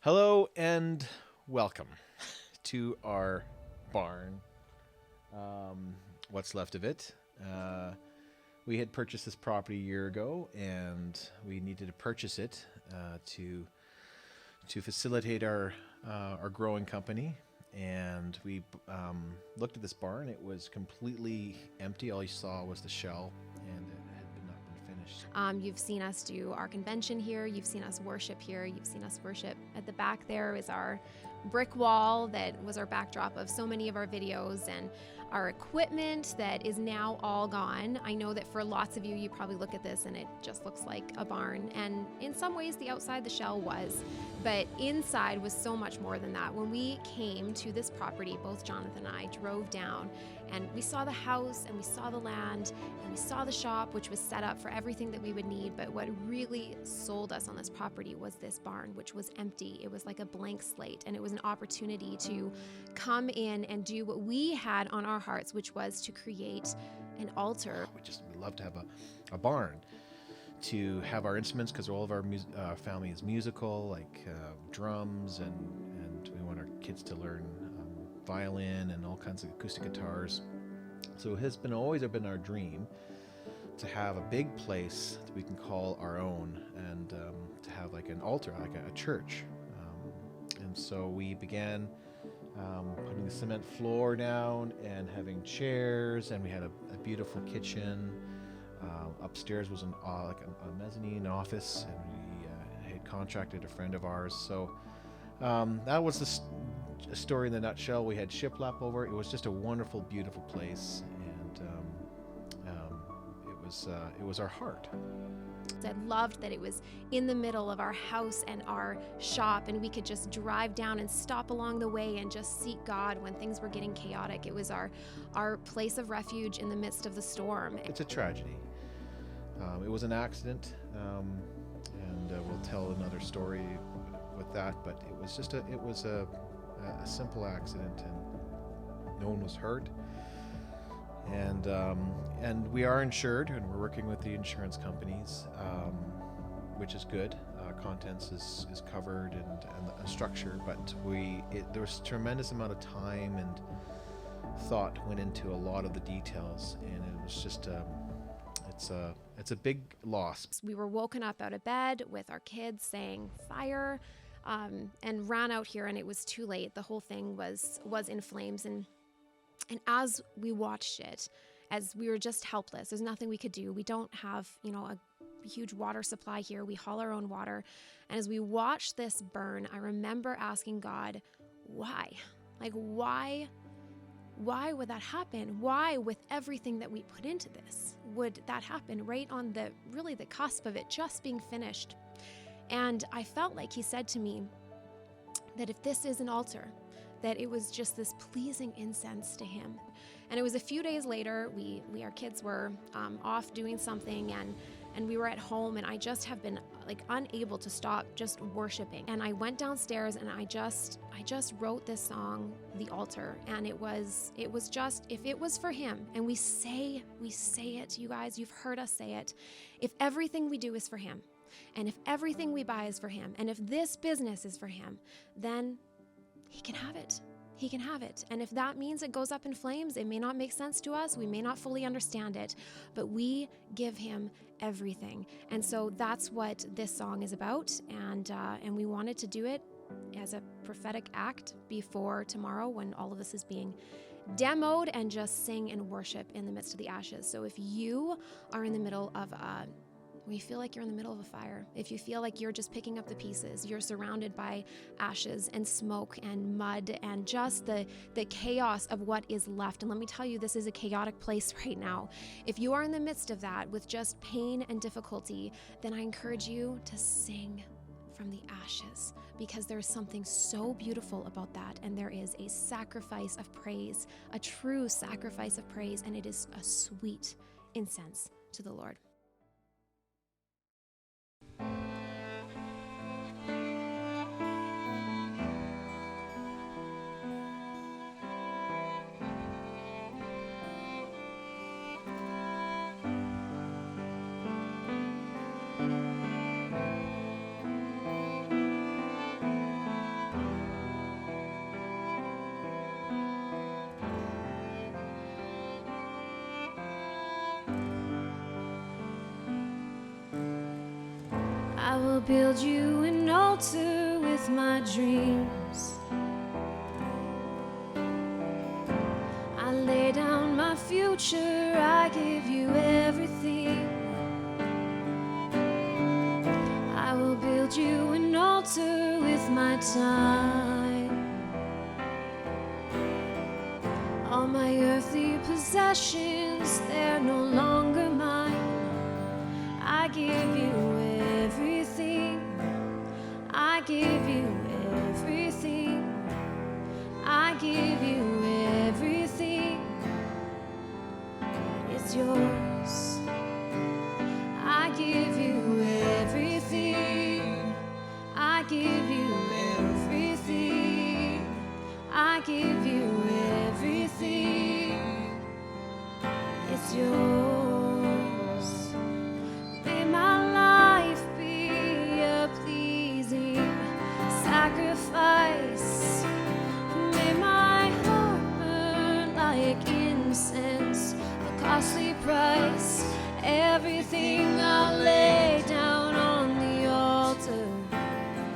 Hello and welcome to our barn. What's left of it. We had purchased this property a year ago, and we needed to purchase it to facilitate our growing company. And we looked at this barn. It was completely empty. All you saw was the shell, and it had not been finished. You've seen us do our convention here. You've seen us worship here. You've seen us worship. At the back there is our brick wall that was our backdrop of so many of our videos, and our equipment that is now all gone. I know that for lots of you, you probably look at this and it just looks like a barn. And in some ways, the outside, the shell was, but inside was so much more than that. When we came to this property, both Jonathan and I drove down and we saw the house and we saw the land and we saw the shop, which was set up for everything that we would need. But what really sold us on this property was this barn, which was empty. It was like a blank slate, and it was an opportunity to come in and do what we had on our hearts, which was to create an altar. We love to have a barn to have our instruments, because all of our family is musical, like drums, and we want our kids to learn violin and all kinds of acoustic guitars. So it has always been our dream to have a big place that we can call our own, and to have like an altar, like a church. And so we began putting the cement floor down and having chairs, and we had a beautiful kitchen. Upstairs was a mezzanine office, and we had contracted a friend of ours. So that was the story in the nutshell. We had shiplap over. It was just a wonderful, beautiful place, and it was our heart. I loved that it was in the middle of our house and our shop, and we could just drive down and stop along the way and just seek God when things were getting chaotic. It was our place of refuge in the midst of the storm. It's a tragedy. It was an accident, and we'll tell another story with that. But it was just a simple accident, and no one was hurt. And we are insured, and we're working with the insurance companies, which is good. Contents is covered, and the structure, but there was a tremendous amount of time and thought went into a lot of the details, and it was just it's a big loss. We were woken up out of bed with our kids saying fire, and ran out here, and it was too late. The whole thing was in flames, and as we watched it, as we were just helpless, there's nothing we could do. We don't have, a huge water supply here. We haul our own water. And as we watched this burn, I remember asking God, why? Like, why would that happen? Why, with everything that we put into this, would that happen right on the cusp of it just being finished? And I felt like he said to me that if this is an altar, that it was just this pleasing incense to him. And it was a few days later, our kids were off doing something, and we were at home, and I just have been unable to stop just worshiping. And I went downstairs and I just wrote this song, The Altar. And it was just, if it was for him, and we say it, you guys, you've heard us say it, if everything we do is for him, and if everything we buy is for him, and if this business is for him, then he can have it. He can have it. And if that means it goes up in flames, it may not make sense to us. We may not fully understand it, but we give him everything. And so that's what this song is about. And we wanted to do it as a prophetic act before tomorrow, when all of this is being demoed, and just sing and worship in the midst of the ashes. So if you are in the middle of when you feel like you're in the middle of a fire, if you feel like you're just picking up the pieces, you're surrounded by ashes and smoke and mud and just the chaos of what is left. And let me tell you, this is a chaotic place right now. If you are in the midst of that with just pain and difficulty, then I encourage you to sing from the ashes, because there is something so beautiful about that. And there is a sacrifice of praise, a true sacrifice of praise, and it is a sweet incense to the Lord. will build you an altar with my dreams. I lay down my future, I give you everything. I will build you an altar with my time. All my earthly possessions, they're no longer mine. I give you everything. I give you everything. I give you everything. It's yours. I give you everything. I give you everything. I give you everything. It's yours. May my life be a pleasing sacrifice. May my heart burn like incense, a costly price. Everything I'll lay down on the altar,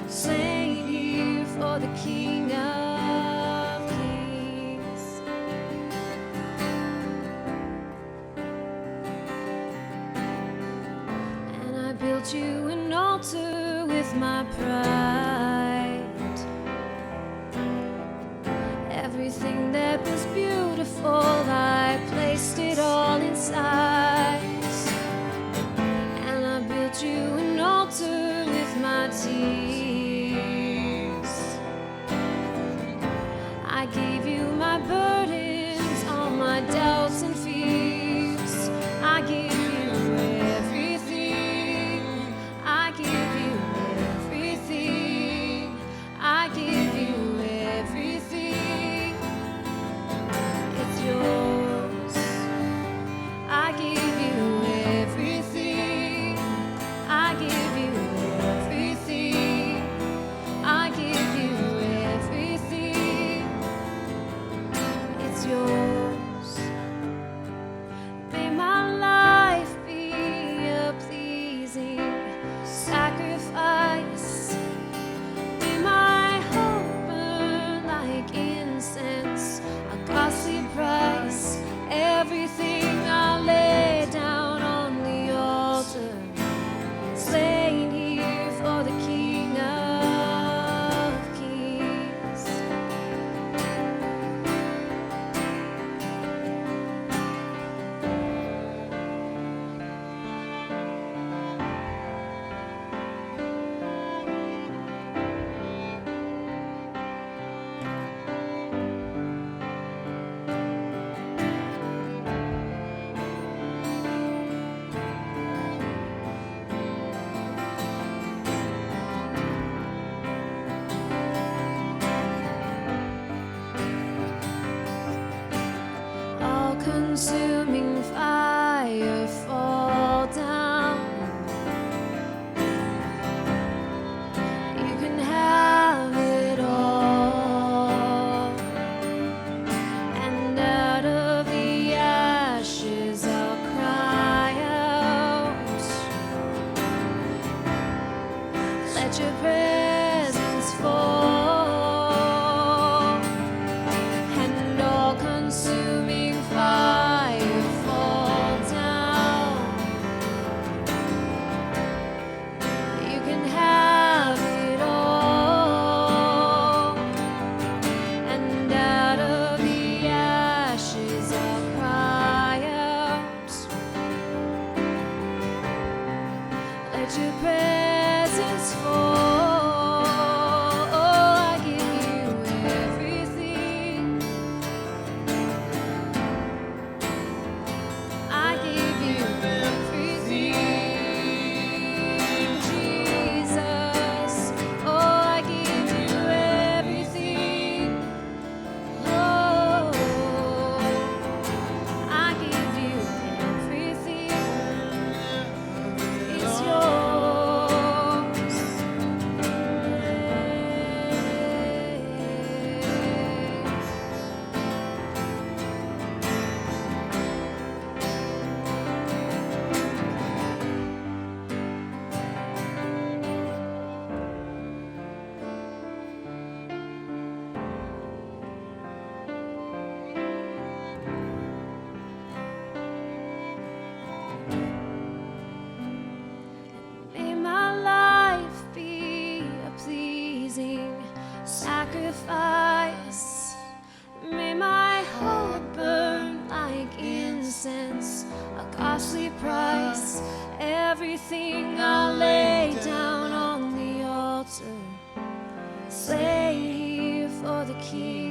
slain here for the King of Kings. And I built you an altar with my pride. Everything that was beautiful, I placed it all inside. And I built you an altar with my tears. I gave you my burdens, all my doubts and fears. I give you everything. I give you everything. I give you everything. It's yours. I give you everything. I give you everything. I give you everything. It's yours. May my life be a pleasing sacrifice. May my heart burn like incense, a costly price. Everything I lay down on the altar, slain here for the King of Kings. All-consuming fire, fall down. You can have it all. And out of the ashes I'll cry out. Let your presence fall. And all-consuming fire, fall sacrifice. May my heart burn like incense, a costly price. Everything I lay down on the altar, slay here for the King.